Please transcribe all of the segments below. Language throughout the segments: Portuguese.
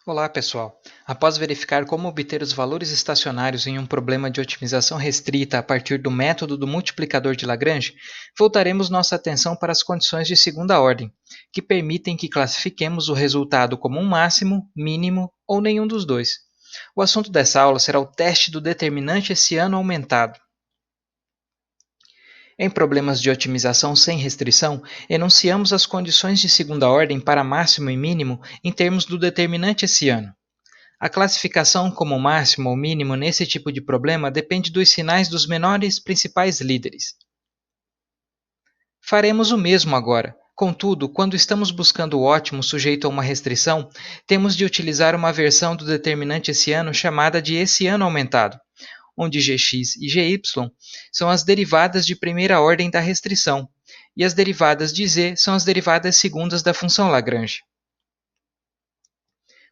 Olá, pessoal! Após verificar como obter os valores estacionários em um problema de otimização restrita a partir do método do multiplicador de Lagrange, voltaremos nossa atenção para as condições de segunda ordem, que permitem que classifiquemos o resultado como um máximo, mínimo ou nenhum dos dois. O assunto dessa aula será o teste do determinante hessiano aumentado. Em problemas de otimização sem restrição, enunciamos as condições de segunda ordem para máximo e mínimo em termos do determinante hessiano. A classificação como máximo ou mínimo nesse tipo de problema depende dos sinais dos menores principais líderes. Faremos o mesmo agora. Contudo, quando estamos buscando o ótimo sujeito a uma restrição, temos de utilizar uma versão do determinante hessiano chamada de hessiano aumentado, onde gx e gy são as derivadas de primeira ordem da restrição, e as derivadas de z são as derivadas segundas da função Lagrange.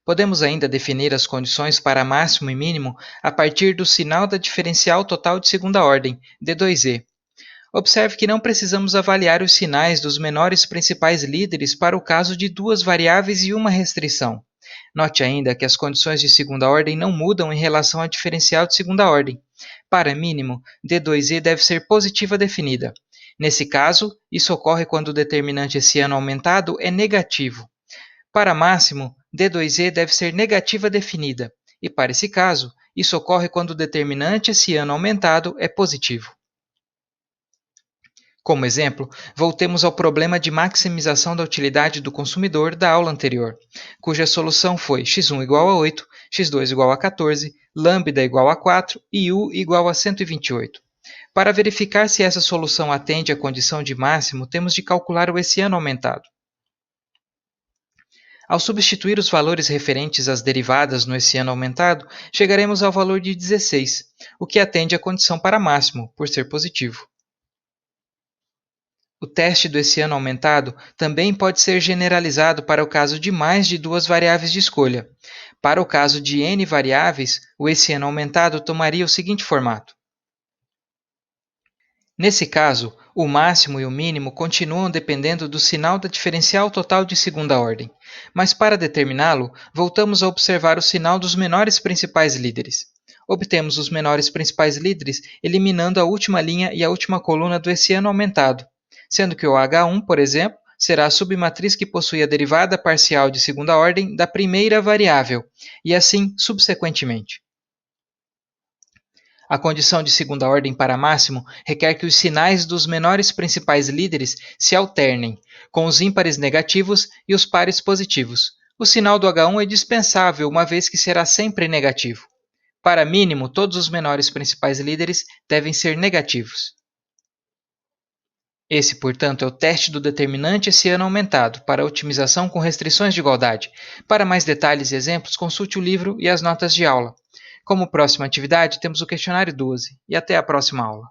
Podemos ainda definir as condições para máximo e mínimo a partir do sinal da diferencial total de segunda ordem, d2e. Observe que não precisamos avaliar os sinais dos menores principais líderes para o caso de duas variáveis e uma restrição. Note ainda que as condições de segunda ordem não mudam em relação à diferencial de segunda ordem. Para mínimo, d2e deve ser positiva definida. Nesse caso, isso ocorre quando o determinante hessiano aumentado é negativo. Para máximo, d2e deve ser negativa definida, e para esse caso, isso ocorre quando o determinante hessiano aumentado é positivo. Como exemplo, voltemos ao problema de maximização da utilidade do consumidor da aula anterior, cuja solução foi x1 igual a 8, x2 igual a 14, lambda igual a 4 e u igual a 128. Para verificar se essa solução atende à condição de máximo, temos de calcular o hessiano aumentado. Ao substituir os valores referentes às derivadas no hessiano aumentado, chegaremos ao valor de 16, o que atende à condição para máximo, por ser positivo. O teste do hessiano aumentado também pode ser generalizado para o caso de mais de duas variáveis de escolha. Para o caso de n variáveis, o hessiano aumentado tomaria o seguinte formato. Nesse caso, o máximo e o mínimo continuam dependendo do sinal da diferencial total de segunda ordem, mas para determiná-lo, voltamos a observar o sinal dos menores principais líderes. Obtemos os menores principais líderes eliminando a última linha e a última coluna do hessiano aumentado, sendo que o H1, por exemplo, será a submatriz que possui a derivada parcial de segunda ordem da primeira variável, e assim subsequentemente. A condição de segunda ordem para máximo requer que os sinais dos menores principais líderes se alternem, com os ímpares negativos e os pares positivos. O sinal do H1 é dispensável, uma vez que será sempre negativo. Para mínimo, todos os menores principais líderes devem ser negativos. Esse, portanto, é o teste do determinante hessiano aumentado para otimização com restrições de igualdade. Para mais detalhes e exemplos, consulte o livro e as notas de aula. Como próxima atividade, temos o questionário 12, e até a próxima aula.